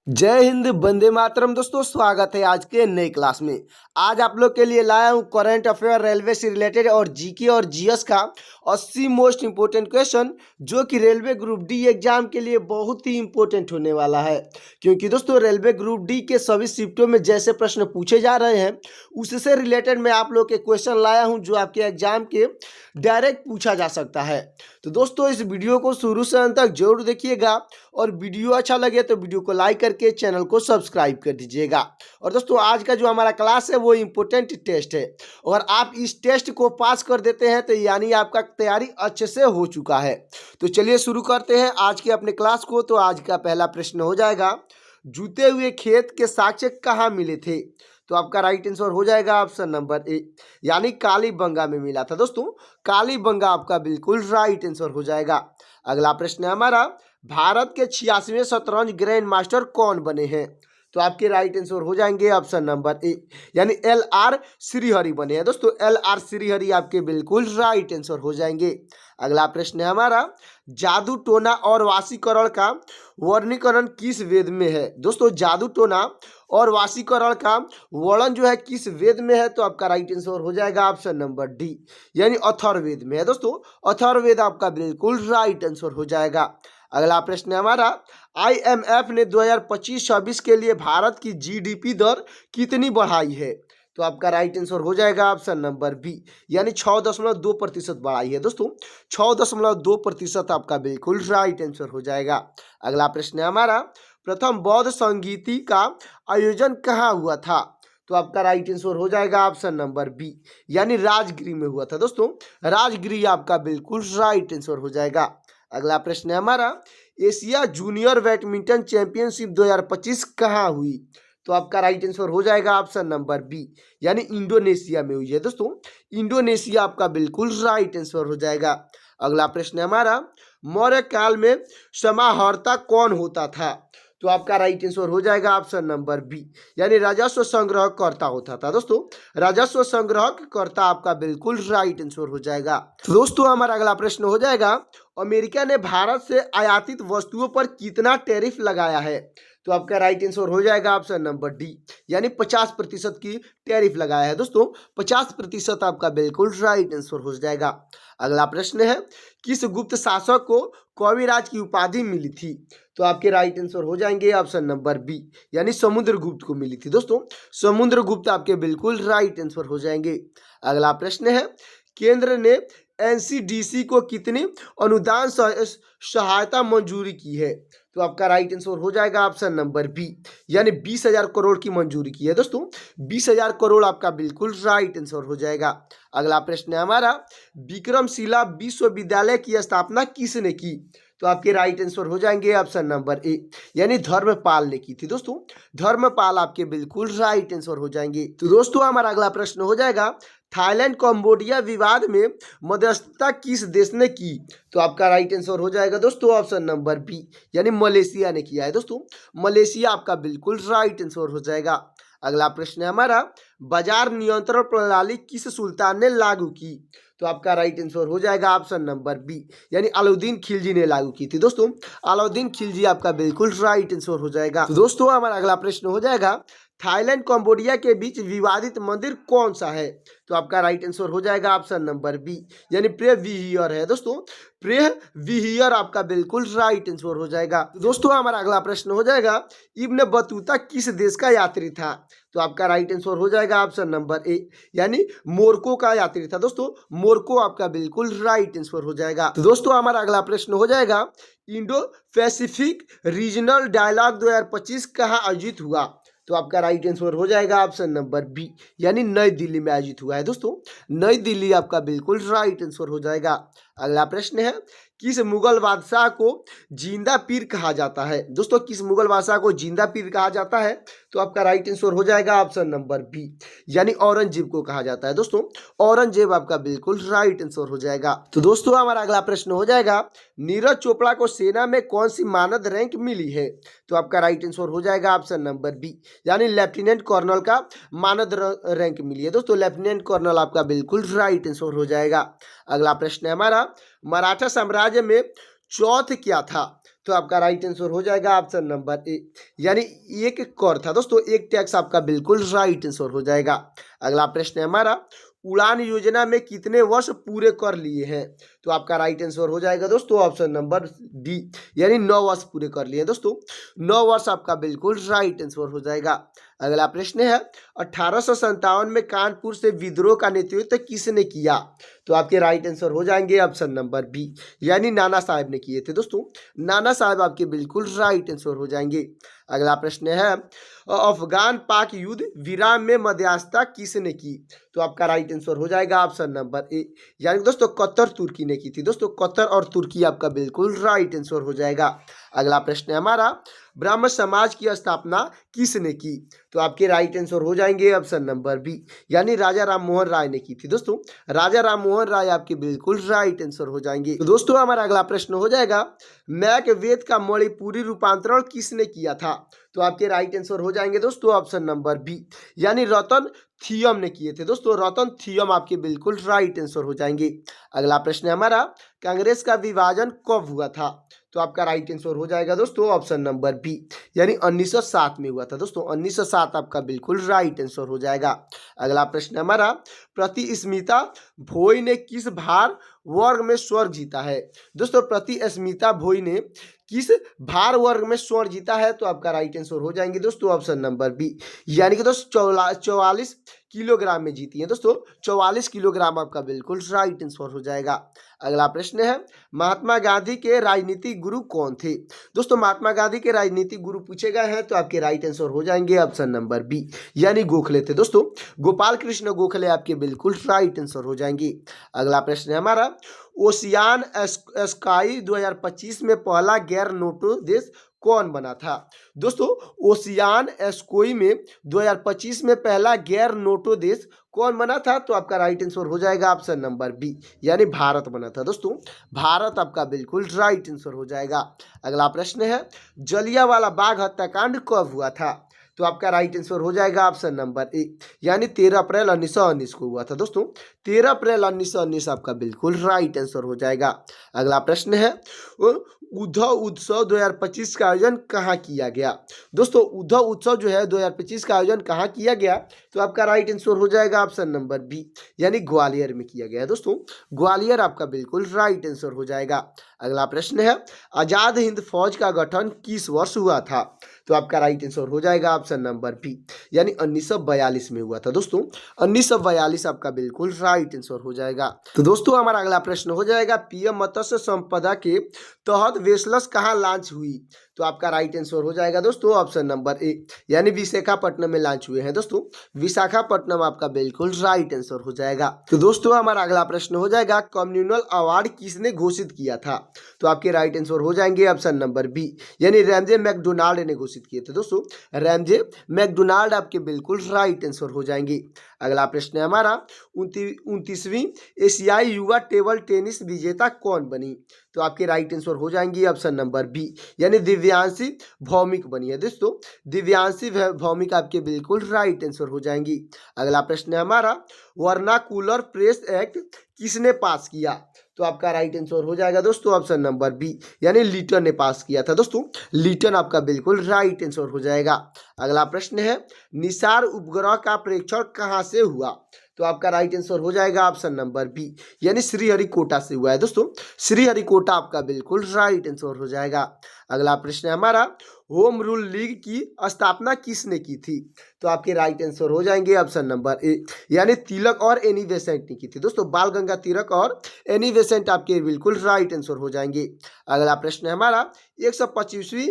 जय हिंद, वंदे मातरम। दोस्तों, स्वागत है आज के नई क्लास में। आज आप लोग के लिए लाया हूं करंट अफेयर, रेलवे से रिलेटेड और जीके और जीएस का 80 मोस्ट इंपोर्टेंट क्वेश्चन, जो कि रेलवे ग्रुप डी एग्जाम के लिए बहुत ही इंपॉर्टेंट होने वाला है। क्योंकि दोस्तों, रेलवे ग्रुप डी के सभी शिफ्टों में जैसे प्रश्न पूछे जा रहे हैं, उससे रिलेटेड मैं आप लोग के क्वेश्चन लाया हूँ, जो आपके एग्जाम के डायरेक्ट पूछा जा सकता है। तो दोस्तों, इस वीडियो को शुरू से अंत तक जरूर देखिएगा और वीडियो अच्छा लगे तो वीडियो को लाइक करके चैनल को सब्सक्राइब कर दीजिएगा। और दोस्तों, आज का जो हमारा क्लास है वो इम्पोर्टेंट टेस्ट है, और आप इस टेस्ट को पास कर देते हैं तो यानी आपका तैयारी अच्छे से हो चुका है। तो चलिए शुरू करते हैं आज के अपने क्लास को। तो आज का पहला प्रश्न हो जाएगा, जूते हुए खेत के साक्ष्य कहाँ मिले थे? तो आपका राइट आंसर हो जाएगा ऑप्शन नंबर ए, यानी कालीबंगा में मिला था। दोस्तों, कालीबंगा आपका बिल्कुल राइट आंसर हो जाएगा। अगला प्रश्न है हमारा, भारत के 86वें शतरंज ग्रैंड मास्टर कौन बने हैं? तो आपके राइट आंसर हो जाएंगे ऑप्शन नंबर ए, यानी LR श्रीहरि बने हैं। दोस्तों, LR श्रीहरि आपके बिल्कुल राइट आंसर हो जाएंगे। अगला प्रश्न है हमारा, जादू टोना और वाशीकरण का वर्णीकरण किस वेद में है? दोस्तों, जादू टोना और वाशीकरण का वर्णन जो है किस वेद में है? तो आपका राइट आंसर हो जाएगा ऑप्शन नंबर डी, यानी अथर्ववेद में है। दोस्तों, अथर्ववेद आपका बिल्कुल राइट आंसर हो जाएगा। अगला प्रश्न है हमारा, IMF ने 2025-26 के लिए भारत की GDP दर कितनी बढ़ाई है? तो आपका राइट आंसर हो जाएगा ऑप्शन नंबर बी, यानी 6.2% बढ़ाई है। दोस्तों, 6.2% आपका बिल्कुल राइट आंसर हो जाएगा। अगला प्रश्न है हमारा, प्रथम बौद्ध संगीति का आयोजन कहाँ हुआ था? तो आपका राइट आंसर हो जाएगा ऑप्शन नंबर बी, यानी राजगिरी में हुआ था। दोस्तों, राजगिरी आपका बिल्कुल राइट आंसर हो जाएगा। अगला प्रश्न है हमारा, एशिया जूनियर बैडमिंटन चैंपियनशिप 2025 कहाँ हुई? तो आपका राइट आंसर हो जाएगा ऑप्शन नंबर बी, यानी इंडोनेशिया में हुई है। दोस्तों, इंडोनेशिया आपका बिल्कुल राइट आंसर हो जाएगा। अगला प्रश्न है हमारा, मौर्य काल में समाहर्ता कौन होता था? तो आपका राइट आंसर हो जाएगा ऑप्शन नंबर बी, यानी राजस्व संग्रहकर्ता होता था। दोस्तों, राजस्व संग्रहकर्ता आपका बिल्कुल राइट आंसर हो जाएगा। तो दोस्तों, हमारा अगला प्रश्न हो जाएगा, अमेरिका ने भारत से आयातित वस्तुओं पर कितना टैरिफ लगाया है? तो आपका राइट आंसर हो जाएगा ऑप्शन नंबर डी, यानी 50% की टैरिफ लगाया है। दोस्तों, 50% आपका बिल्कुल राइट आंसर हो जाएगा। अगला प्रश्न है, किस गुप्त शासक को कविराज की उपाधि मिली थी? तो आपके राइट आंसर हो जाएंगे ऑप्शन नंबर बी, यानी समुद्रगुप्त को मिली थी। दोस्तों, समुद्रगुप्त आपके बिल्कुल राइट आंसर हो जाएंगे। अगला प्रश्न है, केंद्र ने NCDC को कितनी अनुदान सहायता मंजूरी की है? तो आपका राइट आंसर हो जाएगा ऑप्शन नंबर बी, यानी 20,000 करोड़ की मंजूरी की है। दोस्तों, 20,000 करोड़ आपका बिल्कुल राइट आंसर हो जाएगा। अगला प्रश्न है हमारा, विक्रमशिला विश्वविद्यालय की स्थापना किसने की? तो आपके राइट आंसर हो जाएंगे ऑप्शन नंबर ए, यानी धर्मपाल ने की थी। दोस्तों, धर्मपाल आपके बिल्कुल राइट आंसर हो जाएंगे। तो दोस्तों, हमारा अगला प्रश्न हो जाएगा, थाईलैंड कंबोडिया विवाद में मध्यस्थता किस देश ने की? तो आपका राइट आंसर हो जाएगा दोस्तों ऑप्शन नंबर बी, यानी मलेशिया ने किया है। दोस्तों, मलेशिया आपका बिल्कुल राइट आंसर हो जाएगा। अगला प्रश्न है हमारा, बाजार नियंत्रण प्रणाली किस सुल्तान ने लागू की? तो आपका राइट आंसर हो जाएगा ऑप्शन नंबर बी, यानी अलाउद्दीन खिलजी ने लागू की थी। दोस्तों, अलाउद्दीन खिलजी आपका बिल्कुल राइट आंसर हो जाएगा। तो दोस्तों, हमारा अगला प्रश्न हो जाएगा, थाईलैंड कंबोडिया के बीच विवादित मंदिर कौन सा है? तो आपका राइट आंसर हो जाएगा ऑप्शन नंबर बी, यानी प्रे विहियर है। दोस्तों, प्रे विहियर आपका बिल्कुल राइट आंसर हो जाएगा। तो दोस्तों, हमारा अगला प्रश्न हो जाएगा, इब्न बतूता किस देश का यात्री था? तो आपका राइट आंसर हो जाएगा ऑप्शन नंबर ए, यानी मोरक्को का यात्री था। दोस्तों, मोरक्को आपका बिल्कुल राइट आंसर हो जाएगा। तो दोस्तों, हमारा अगला प्रश्न हो जाएगा, इंडो पैसिफिक रीजनल डायलॉग 2025 कहाँ आयोजित हुआ? तो आपका राइट आंसर हो जाएगा ऑप्शन नंबर बी, यानी नई दिल्ली में आयोजित हुआ है। दोस्तों, नई दिल्ली आपका बिल्कुल राइट आंसर हो जाएगा। अगला प्रश्न है, किस मुगल बादशाह को जिंदा पीर कहा जाता है? दोस्तों, किस मुगल बादशाह को जिंदा पीर कहा जाता है? तो आपका राइट आंसर हो जाएगा ऑप्शन नंबर बी, यानी औरंगजेब को कहा जाता है। दोस्तों, औरंगजेब आपका बिल्कुल राइट आंसर हो जाएगा। तो दोस्तों, हमारा अगला प्रश्न हो जाएगा, नीरज चोपड़ा को सेना में कौन सी मानद रैंक मिली है? तो आपका राइट आंसर हो जाएगा ऑप्शन नंबर बी, यानी लेफ्टिनेंट कर्नल का मानद रैंक मिली है। दोस्तों, लेफ्टिनेंट कर्नल आपका बिल्कुल राइट आंसर हो जाएगा। अगला प्रश्न है हमारा, मराठा साम्राज्य में चौथ क्या था? तो आपका राइट आंसर हो जाएगा ऑप्शन नंबर ए, यानी एक कर था दोस्तों, एक टैक्स आपका बिल्कुल राइट आंसर हो जाएगा। अगला प्रश्न है हमारा, उड़ान योजना में कितने वर्ष पूरे कर लिए हैं? तो आपका राइट आंसर हो जाएगा दोस्तों ऑप्शन नंबर डी, यानी 9 वर्ष पूरे कर लिए हैं दोस्तों। 9 वर्ष आपका बिल्कुल राइट आंसर हो जाएगा। अगला प्रश्न है, 1857 में कानपुर से विद्रोह का नेतृत्व किसने किया? तो आपके राइट आंसर हो जाएंगे ऑप्शन नंबर बी, यानी नाना साहब ने किए थे दोस्तों। नाना साहब आपके बिल्कुल राइट आंसर हो जाएंगे। अगला प्रश्न है, अफगान पाक युद्ध विराम में मध्यस्थता किसने की? तो आपका राइट आंसर हो जाएगा ऑप्शन नंबर ए, यानी दोस्तों कतर तुर्की ने की थी दोस्तों। कतर और तुर्की आपका बिल्कुल राइट आंसर हो जाएगा। अगला प्रश्न है हमारा, ब्रह्म समाज की स्थापना किसने की? तो आपके राइट आंसर हो जाएंगे ऑप्शन नंबर बी, यानी राजा राम मोहन राय ने की थी दोस्तों। राजा राम मोहन राय आपके बिल्कुल राइट आंसर हो जाएंगे। तो दोस्तों हमारा अगला प्रश्न हो जाएगा, मैक वेद का मणिपुरी रूपांतरण किसने किया था? तो आपके राइट आंसर हो जाएंगे दोस्तों ऑप्शन नंबर बी, यानी रतन थियम ने किए थे दोस्तों। रतन थियम आपके बिल्कुल राइट आंसर हो जाएंगे। अगला प्रश्न है हमारा, कांग्रेस का विभाजन कब हुआ था? तो आपका राइट आंसर हो जाएगा दोस्तों ऑप्शन नंबर बी, यानी 1907 में हुआ था दोस्तों। 1907 आपका बिल्कुल राइट आंसर हो जाएगा। अगला प्रश्न हमारा, प्रतिस्मिता भोई ने किस भार वर्ग में स्वर्ण जीता है? दोस्तों प्रतिस्मिता भोई ने किस भार वर्ग में स्वर्ण जीता है? तो आपका राइट आंसर हो जाएंगे दोस्तों ऑप्शन नंबर बी, यानी कि दोस्तों 44 किलोग्राम में जीती है दोस्तों। 44 किलोग्राम आपका बिल्कुल राइट आंसर हो जाएगा। अगला प्रश्न है, महात्मा गांधी के राजनीतिक गुरु कौन थे? दोस्तों महात्मा गांधी के राजनीतिक गुरु पूछे गए हैं तो आपके राइट आंसर हो जाएंगे ऑप्शन नंबर बी, यानी गोखले थे दोस्तों। गोपाल कृष्ण गोखले आपके बिल्कुल राइट आंसर हो जाएंगे। अगला प्रश्न है हमारा, ओशियान स्काई 2025 में पहला गैर नोटो देश कौन बना था? दोस्तों ओशियान स्काई में 2025 में पहला गैर नोटो देश कौन बना था? तो आपका राइट आंसर हो जाएगा ऑप्शन नंबर बी, यानी भारत बना था दोस्तों। भारत आपका बिल्कुल राइट आंसर हो जाएगा। अगला प्रश्न है, जलियांवाला बाग हत्याकांड कब हुआ था? तो आपका राइट आंसर हो जाएगा ऑप्शन नंबर ए, यानी 13 अप्रैल 1919 को हुआ था दोस्तों। 13 अप्रैल 1919 आपका बिल्कुल राइट आंसर हो जाएगा। अगला प्रश्न है, उद्धव उत्सव 2025 का आयोजन कहाँ किया गया? दोस्तों उद्धव उत्सव जो है 2025 का आयोजन कहाँ किया गया? तो आपका राइट आंसर हो जाएगा ऑप्शन नंबर बी, यानी ग्वालियर में किया गया है दोस्तों। ग्वालियर आपका बिल्कुल राइट आंसर हो जाएगा। अगला प्रश्न है, आजाद हिंद फौज का गठन किस वर्ष हुआ था? तो आपका राइट आंसर हो जाएगा ऑप्शन नंबर बी, यानी 1942 में हुआ था दोस्तों। 1942 आपका बिल्कुल राइट आंसर हो जाएगा। तो दोस्तों हमारा अगला प्रश्न हो जाएगा, पीएम मत्स्य संपदा के तहत वेसल्स कहाँ लॉन्च हुई? तो आपका राइट आंसर हो जाएगा दोस्तों ऑप्शन नंबर ए, यानी विशाखापट्टनम में लॉन्च हुए हैं दोस्तों। विशाखापट्टनम आपका बिल्कुल राइट आंसर हो जाएगा। तो दोस्तों हमारा अगला प्रश्न हो जाएगा, कम्युनल अवार्ड किसने घोषित किया था? तो आपके राइट आंसर हो जाएंगे ऑप्शन नंबर बी, यानी रैमजे मैकडोनाल्ड ने घोषित किए थे दोस्तों। रैमजे मैकडोनाल्ड आपके बिल्कुल राइट आंसर हो जाएंगे। अगला प्रश्न है हमारा, 29वीं एशियाई युवा टेबल टेनिस विजेता कौन बनी? तो आपके राइट आंसर हो जाएंगे ऑप्शन नंबर बी, यानी दिव्यांशी भौमिक बनी है दोस्तों। दिव्यांशी भौमिक आपके बिल्कुल राइट आंसर हो जाएंगी। अगला प्रश्न है हमारा, वर्नाकुलर प्रेस एक्ट किसने पास किया? तो आपका राइट आंसर हो जाएगा दोस्तों ऑप्शन नंबर बी, यानी लीटन ने पास किया था दोस्तों। लीटन आपका बिल्कुल राइट आंसर हो जाएगा। अगला प्रश्न है, निसार उपग्रह का परीक्षण कहाँ से हुआ? तो आपका राइट आंसर हो जाएगा ऑप्शन नंबर बी, यानी श्रीहरिकोटा से हुआ है दोस्तों। श्रीहरिकोटा आपका बिल्कुल राइट आंसर हो जाएगा। अगला प्रश्न है हमारा, होम रूल लीग की स्थापना किसने की थी? तो आपके राइट आंसर हो जाएंगे ऑप्शन नंबर ए, यानी तिलक और एनी बेसेंट ने की थी दोस्तों। बाल गंगा तिलक और एनी बेसेंट आपके बिल्कुल राइट आंसर हो जाएंगे। अगला प्रश्न है हमारा, 125वीं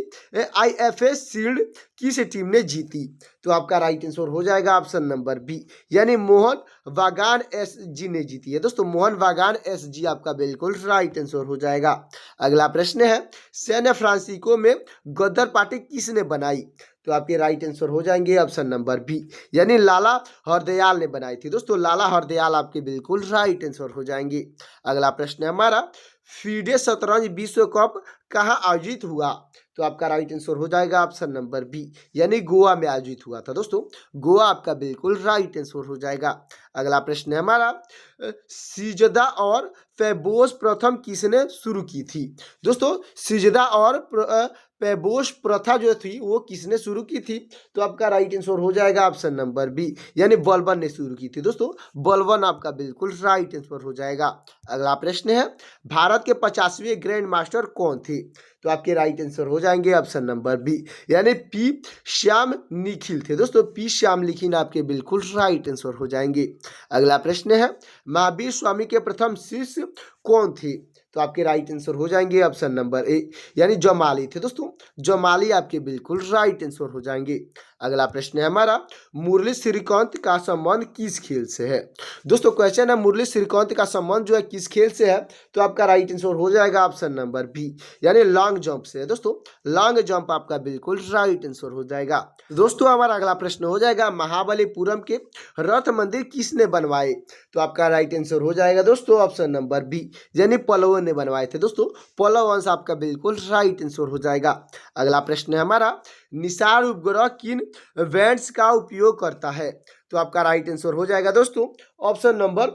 IFA शील्ड किस टीम ने जीती? तो आपका राइट आंसर हो जाएगा ऑप्शन नंबर बी, यानी मोहन बागान SG ने जीती है दोस्तों। मोहन बागान SG आपका बिल्कुल राइट आंसर हो जाएगा। अगला प्रश्न है, सैन फ्रांसिस्को में गदर पार्टी किसने बनाई? तो आपके राइट आंसर हो जाएंगे ऑप्शन नंबर बी, यानी लाला हरदयाल ने बनाई थी दोस्तों। लाला हरदयाल आपके बिल्कुल राइट आंसर हो जाएंगे। अगला प्रश्न है हमारा, फीडे शतरंज विश्व कप कहाँ आयोजित हुआ? तो आपका राइट आंसर हो जाएगा ऑप्शन नंबर बी, यानी गोवा में आयोजित हुआ था दोस्तों। गोवा आपका बिल्कुल राइट आंसर हो जाएगा। अगला प्रश्न है हमारा, सिजदा और पैबोस प्रथम किसने शुरू की थी? दोस्तों सिजदा और पैबोस प्रथा जो थी वो किसने शुरू की थी? तो आपका राइट आंसर हो जाएगा ऑप्शन नंबर बी, यानी बलबन ने शुरू की थी दोस्तों। बलबन आपका बिल्कुल राइट आंसर हो जाएगा। अगला प्रश्न है, भारत के 50वें ग्रैंड मास्टर कौन थे? तो आपके राइट आंसर हो जाएंगे ऑप्शन नंबर बी, यानी पी श्याम निखिल थे दोस्तों। पी श्याम निखिल आपके बिल्कुल राइट आंसर हो जाएंगे। अगला प्रश्न है, महावीर स्वामी के प्रथम शिष्य कौन थे? तो आपके राइट आंसर हो जाएंगे ऑप्शन नंबर ए, यानी जमाली थे दोस्तों। जमाली आपके बिल्कुल राइट आंसर हो जाएंगे। अगला प्रश्न है हमारा, मुरली श्रीकांत का संबंध किस खेल से है? दोस्तों क्वेश्चन है मुरली श्रीकांत का संबंध जो है किस खेल से है? तो आपका राइट आंसर हो जाएगा ऑप्शन नंबर बी, यानी लॉन्ग जंप से है दोस्तों। लॉन्ग जंप आपका बिल्कुल राइट आंसर हो जाएगा। दोस्तों हमारा अगला प्रश्न हो जाएगा, महाबलीपुरम के रथ मंदिर किसने बनवाए? तो आपका राइट आंसर हो जाएगा दोस्तों ऑप्शन नंबर बी, यानी पल्लवों ने बनवाए थे दोस्तों। पल्लव वंश आपका बिल्कुल राइट आंसर हो जाएगा। अगला प्रश्न है हमारा, निसार उपग्रह किन बैंड्स का उपयोग करता है? तो आपका राइट आंसर हो जाएगा दोस्तों ऑप्शन नंबर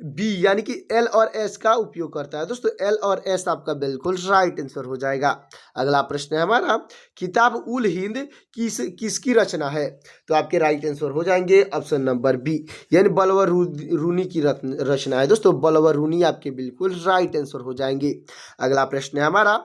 बी, यानी कि एल और एस का उपयोग करता है दोस्तों। एल और एस आपका बिल्कुल राइट आंसर हो जाएगा। अगला प्रश्न है हमारा, किताब उल हिंद किसकी रचना है? तो आपके राइट आंसर हो जाएंगे ऑप्शन नंबर बी, यानी बलवर रूनी की रचना है दोस्तों। बलवर रूनी आपके बिल्कुल राइट आंसर हो जाएंगे। अगला प्रश्न है हमारा,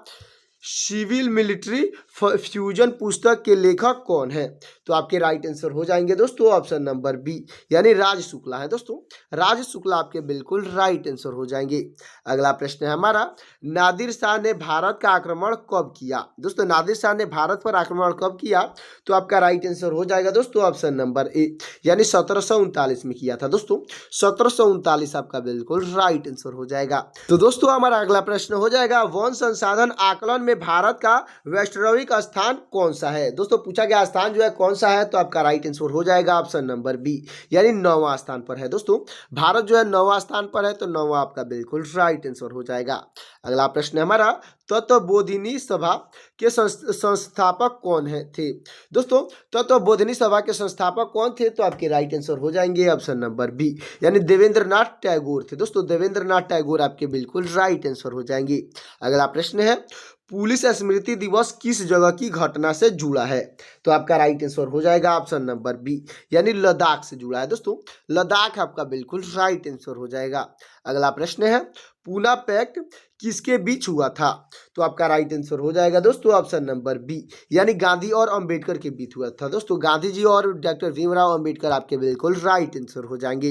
सिविल मिलिट्री फ्यूजन पुस्तक के लेखक कौन है? तो आपके राइट आंसर हो जाएंगे दोस्तों ऑप्शन नंबर बी, यानी राज शुक्ला है दोस्तों। राज शुक्ला आपके बिल्कुल राइट आंसर हो जाएंगे। अगला प्रश्न है हमारा, नादिर शाह ने भारत का आक्रमण कब किया? दोस्तों नादिर शाह ने भारत पर आक्रमण कब किया? तो आपका राइट आंसर हो जाएगा दोस्तों ऑप्शन नंबर ए, यानी 1739 में किया था दोस्तों। 1739 आपका बिल्कुल राइट आंसर हो जाएगा। तो दोस्तों हमारा अगला प्रश्न हो जाएगा, वन संसाधन आकलन में भारत का वैश्विक स्थान कौन सा है? दोस्तों पूछा गया स्थान जो है कौन सा है? तो आपका राइट आंसर हो जाएगा ऑप्शन नंबर बी, यानी 9वां स्थान पर है दोस्तों। भारत जो है 9वां स्थान पर है, तो 9वां आपका बिल्कुल राइट आंसर हो जाएगा। अगला प्रश्न है हमारा, तत्वबोधिनी सभा के संस्थापक कौन है थे? दोस्तों तत्वबोधिनी सभा के संस्थापक कौन थे? तो आपके राइट आंसर हो जाएंगे ऑप्शन नंबर बी, यानी देवेंद्र नाथ टैगोर थे दोस्तों। देवेंद्र नाथ टैगोर आपके बिल्कुल राइट आंसर हो जाएंगे। अगला प्रश्न है, पुलिस स्मृति दिवस किस जगह की घटना से जुड़ा है? तो आपका राइट आंसर हो जाएगा ऑप्शन नंबर बी, यानी लद्दाख से जुड़ा है दोस्तों। लद्दाख आपका बिल्कुल राइट आंसर हो जाएगा। अगला प्रश्न है, पूना पैक्ट किसके बीच हुआ था? तो आपका राइट आंसर हो जाएगा दोस्तों ऑप्शन नंबर बी, यानी गांधी और अंबेडकर के बीच हुआ था दोस्तों। गांधी जी और डॉक्टर भीमराव अंबेडकर आपके बिल्कुल राइट आंसर हो जाएंगे।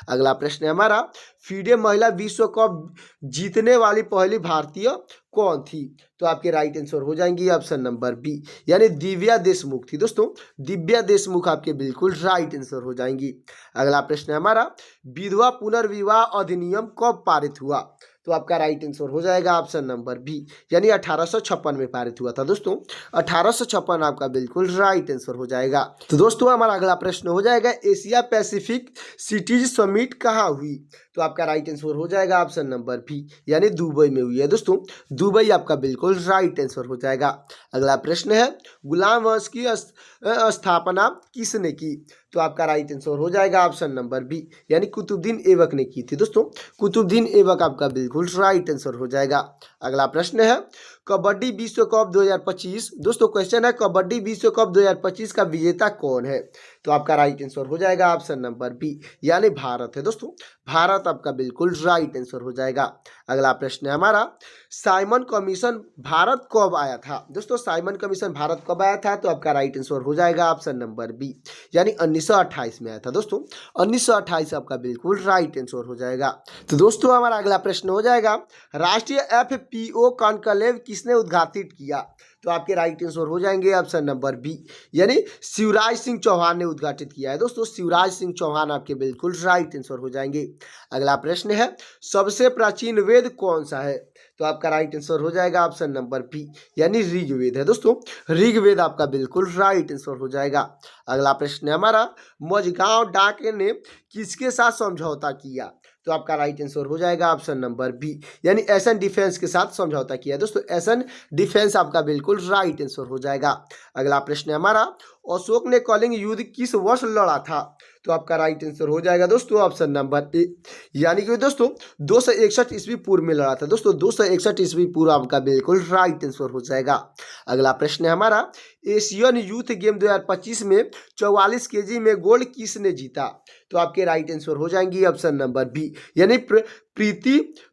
अगला प्रश्न है हमारा, फीडे महिला विश्व कप जीतने वाली पहली भारतीय कौन थी? तो आपके राइट आंसर हो जाएंगी ऑप्शन नंबर बी, यानी दिव्या देशमुख थी दोस्तों। दिव्या देशमुख आपके बिल्कुल राइट आंसर हो जाएंगी। अगला प्रश्न है हमारा, विधवा पुनर्विवाह अधिनियम कब पारित हुआ? तो आपका राइट आंसर हो जाएगा ऑप्शन नंबर बी, यानी 1856 में पारित हुआ था दोस्तों। 1856 आपका बिल्कुल राइट आंसर हो जाएगा। तो दोस्तों हमारा अगला प्रश्न हो जाएगा, एशिया पैसिफिक सिटीज समिट कहाँ हुई? तो आपका राइट आंसर हो जाएगा ऑप्शन नंबर बी, यानी दुबई में हुई है दोस्तों। दुबई आपका बिल्कुल राइट आंसर हो जाएगा। अगला प्रश्न है, गुलाम वंश की स्थापना किसने की? तो आपका राइट आंसर हो जाएगा ऑप्शन नंबर बी, यानी कुतुबुद्दीन ऐबक ने की थी दोस्तों। कुतुबुद्दीन ऐबक आपका बिल्कुल राइट आंसर हो जाएगा। अगला प्रश्न है, कबड्डी विश्व कप 2025, दोस्तों क्वेश्चन है कबड्डी विश्व कप 2025 का विजेता कौन है? तो आपका राइट आंसर हो जाएगा ऑप्शन नंबर बी, यानी भारत है दोस्तों। भारत आपका बिल्कुल राइट आंसर हो जाएगा। अगला प्रश्न है हमारा, साइमन कमीशन भारत कब आया था? दोस्तों साइमन कमीशन भारत कब आया था? तो आपका राइट आंसर हो जाएगा ऑप्शन नंबर बी, यानी 1928 में आया था दोस्तों। 1928 आपका बिल्कुल राइट आंसर हो जाएगा। तो दोस्तों हमारा अगला प्रश्न हो जाएगा, राष्ट्रीय FPO कॉन्क्लेव किसने उद्घाटित किया? तो आपके राइट आंसर हो जाएंगे ऑप्शन नंबर बी, यानी शिवराज सिंह चौहान ने उद्घाटित किया है दोस्तों। शिवराज सिंह चौहान आपके बिल्कुल राइट आंसर हो जाएंगे। अगला प्रश्न है, सबसे प्राचीन वेद कौन सा है? तो आपका राइट आंसर हो जाएगा ऑप्शन नंबर बी, यानी ऋग्वेद है दोस्तों। ऋग्वेद आपका बिल्कुल राइट आंसर हो जाएगा। अगला प्रश्न है हमारा, मझगांव डाक ने किसके साथ समझौता किया? तो आपका राइट आंसर हो जाएगा ऑप्शन नंबर बी, यानी एशियन डिफेंस के साथ समझौता किया दोस्तों। एशियन डिफेंस आपका बिल्कुल राइट आंसर हो जाएगा। अगला प्रश्न है हमारा, अशोक ने कलिंग युद्ध किस वर्ष लड़ा था? तो आपका राइट आंसर हो जाएगा दोस्तों ऑप्शन नंबर ए, यानी कि दोस्तों 261 ईस्वी पूर्व में लड़ा था दोस्तों। 261 ईस्वी पूर्व आपका बिल्कुल राइट आंसर हो जाएगा। अगला प्रश्न है हमारा, एशियन यूथ गेम 2025 में 44 केजी में गोल्ड किसने जीता? तो आपके राइट आंसर हो जाएंगी ऑप्शन नंबर बी, यानी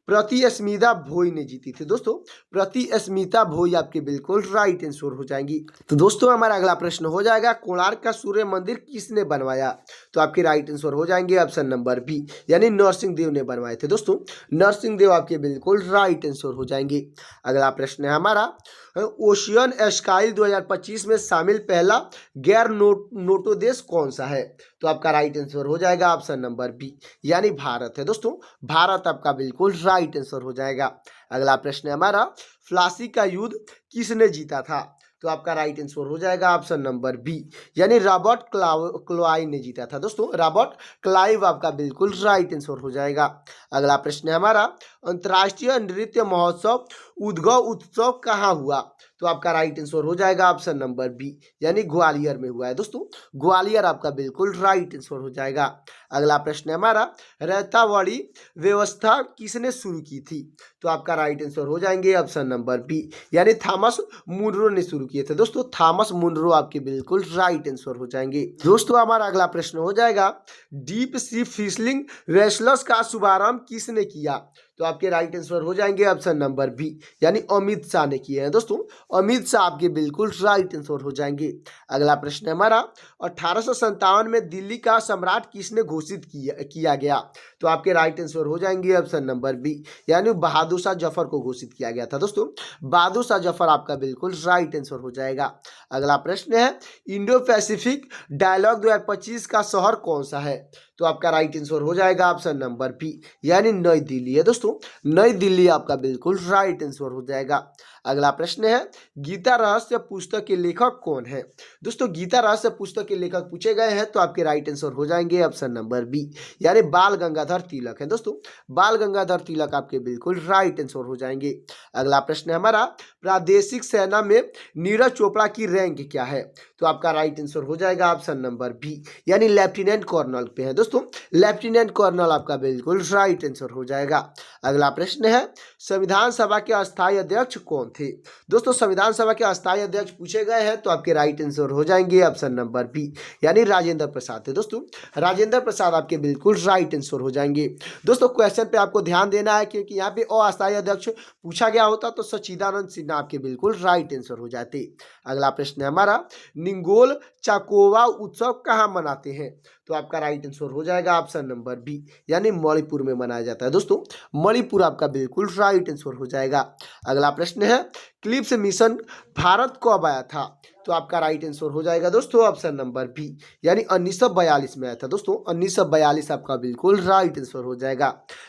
प्रतिस्मिता भोई ने जीती थी दोस्तों। प्रतिस्मिता भोई आपके बिल्कुल राइट आंसर हो जाएंगी। तो दोस्तों हमारा अगला प्रश्न हो जाएगा, कोणार्क का सूर्य मंदिर किसने बनवाया? तो आपके राइट आंसर हो जाएंगे ऑप्शन नंबर बी, यानी नरसिंह देव ने बनवाए थे दोस्तों। नरसिंह देव आपके बिल्कुल राइट आंसर हो जाएंगे। अगला प्रश्न है हमारा, ओशियन स्काई 2025 में शामिल पहला गैर नोटो देश कौन सा है? तो आपका राइट आंसर हो जाएगा ऑप्शन नंबर बी, यानी भारत है दोस्तों। भारत आपका बिल्कुल राइट आंसर हो जाएगा। अगला प्रश्न है हमारा, प्लासी का युद्ध किसने जीता था? तो आपका राइट आंसर हो जाएगा ऑप्शन नंबर बी, यानी रॉबर्ट क्लाइव ने जीता था दोस्तों। रॉबर्ट क्लाइव आपका बिल्कुल राइट आंसर हो जाएगा। अगला प्रश्न है हमारा, अंतर्राष्ट्रीय नृत्य महोत्सव उद्गव उत्सव कहाँ हुआ? तो आपका राइट आंसर हो जाएगा ऑप्शन नंबर बी, यानी ग्वालियर में हुआ है दोस्तों। ग्वालियर आपका बिल्कुल राइट आंसर हो जाएगा। अगला प्रश्न है हमारा, रैतावड़ी व्यवस्था किसने शुरू की थी? तो आपका राइट आंसर हो जाएंगे ऑप्शन नंबर बी, यानी थॉमस मुनरो ने शुरू किए थे दोस्तों। थॉमस मुनरो आपके बिल्कुल राइट आंसर हो जाएंगे। दोस्तों हमारा अगला प्रश्न हो जाएगा, डीप सी फिशलिंग वेसल्स का शुभारंभ किसने किया? तो आपके राइट आंसर हो जाएंगे ऑप्शन नंबर बी, यानी अमित शाह ने किए हैं दोस्तों। अमित शाह आपके बिल्कुल राइट आंसर हो जाएंगे। अगला प्रश्न है हमारा, 1857 में दिल्ली का सम्राट किसने घोषित किया गया? तो आपके राइट आंसर हो जाएंगे ऑप्शन नंबर बी, यानी बहादुर शाह जफर को घोषित किया गया था दोस्तों। बहादुर शाह जफर आपका बिल्कुल राइट आंसर हो जाएगा। अगला प्रश्न है, इंडो पैसिफिक डायलॉग 2025 का शहर कौन सा है? तो आपका राइट आंसर हो जाएगा ऑप्शन नंबर बी, यानी नई दिल्ली है दोस्तों। नई दिल्ली आपका बिल्कुल राइट आंसर हो जाएगा। अगला प्रश्न है, गीता रहस्य पुस्तक के लेखक कौन है? दोस्तों गीता रहस्य पुस्तक के लेखक पूछे गए हैं, तो आपके राइट आंसर हो जाएंगे ऑप्शन नंबर बी, यानी बाल गंगाधर तिलक है दोस्तों। बाल गंगाधर तिलक आपके बिल्कुल राइट आंसर हो जाएंगे। अगला प्रश्न है हमारा, प्रादेशिक सेना में नीरज चोपड़ा की रैंक क्या है? तो आपका राइट आंसर हो जाएगा ऑप्शन नंबर बी, यानी लेफ्टिनेंट कर्नल पे है दोस्तों। लेफ्टिनेंट कर्नल आपका बिल्कुल राइट आंसर हो जाएगा। अगला प्रश्न है, संविधान सभा के अस्थायी अध्यक्ष कौन थे? दोस्तों संविधान सभा के अस्थायी अध्यक्ष पूछे गए हैं, तो आपके राइट आंसर हो जाएंगे ऑप्शन नंबर बी, यानी राजेंद्र प्रसाद थे दोस्तों। राजेंद्र प्रसाद आपके बिल्कुल राइट आंसर हो जाएंगे। दोस्तों क्वेश्चन पे आपको ध्यान देना है, क्योंकि यहाँ पे अस्थायी अध्यक्ष पूछा गया होता तो सच्चिदानंद सिन्हा आपके बिल्कुल राइट आंसर हो जाते। अगला प्रश्न है हमारा, निंगोल चाकोवा उत्सव कहाँ मनाते हैं? तो आपका राइट आंसर हो जाएगा ऑप्शन नंबर बी, यानी मणिपुर में मनाया जाता है दोस्तों। मणिपुर आपका बिल्कुल राइट आंसर हो जाएगा। अगला प्रश्न है, क्लिप्स मिशन भारत कब आया था? तो आपका राइट आंसर हो जाएगा दोस्तों ऑप्शन नंबर बी, यानी 1942 में आया था दोस्तों। 1942 आपका बिल्कुल राइट आंसर हो जाएगा।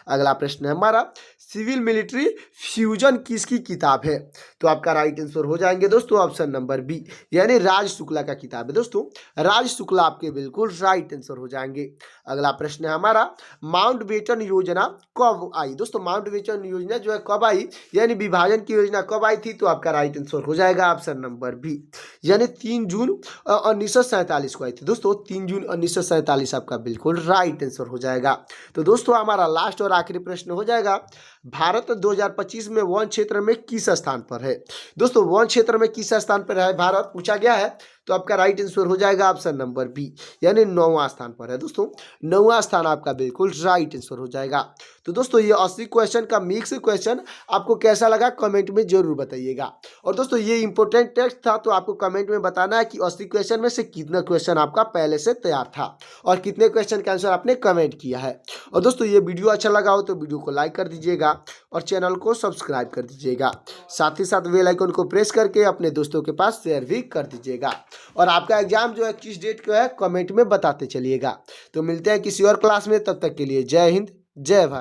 अगला प्रश्न है हमारा, सिविल मिलिट्री फ्यूजन किसकी किताब है? तो आपका राइट आंसर हो जाएंगे दोस्तों ऑप्शन नंबर बी, यानी राज शुक्ला का किताब है दोस्तों। राज शुक्ला आपके बिल्कुल राइट आंसर हो जाएंगे। अगला प्रश्न है हमारा, माउंटबेटन योजना कब आई? दोस्तों माउंटबेटन योजना जो है कब आई, यानी विभाजन की योजना कब आई थी? तो आपका राइट आंसर हो जाएगा ऑप्शन नंबर बी, यानी 3 जून 1947 को आई थी दोस्तों। 3 जून 1947 आपका बिल्कुल राइट आंसर हो जाएगा। तो दोस्तों हमारा लास्ट और आखिरी प्रश्न हो जाएगा, भारत 2025 में वन क्षेत्र में किस स्थान पर है? दोस्तों वन क्षेत्र में किस स्थान पर है भारत पूछा गया है, तो आपका राइट आंसर हो जाएगा ऑप्शन नंबर बी, यानी 9वां स्थान पर है दोस्तों। 9वां स्थान आपका बिल्कुल राइट आंसर हो जाएगा। तो दोस्तों ये 80 क्वेश्चन का मिक्स क्वेश्चन आपको कैसा लगा कमेंट में जरूर बताइएगा। और दोस्तों ये इंपॉर्टेंट टेक्स्ट था, तो आपको कमेंट में बताना है कि 80 क्वेश्चन में से कितना क्वेश्चन आपका पहले से तैयार था और कितने क्वेश्चन का आंसर आपने कमेंट किया है। और दोस्तों ये वीडियो अच्छा लगा हो तो वीडियो को लाइक कर दीजिएगा और चैनल को सब्सक्राइब कर दीजिएगा। साथ ही साथ बेल आइकन को प्रेस करके अपने दोस्तों के पास शेयर भी कर दीजिएगा। और आपका एग्जाम जो है किस डेट को है कमेंट में बताते चलिएगा। तो मिलते हैं किसी और क्लास में, तब तक के लिए जय हिंद जय भारत।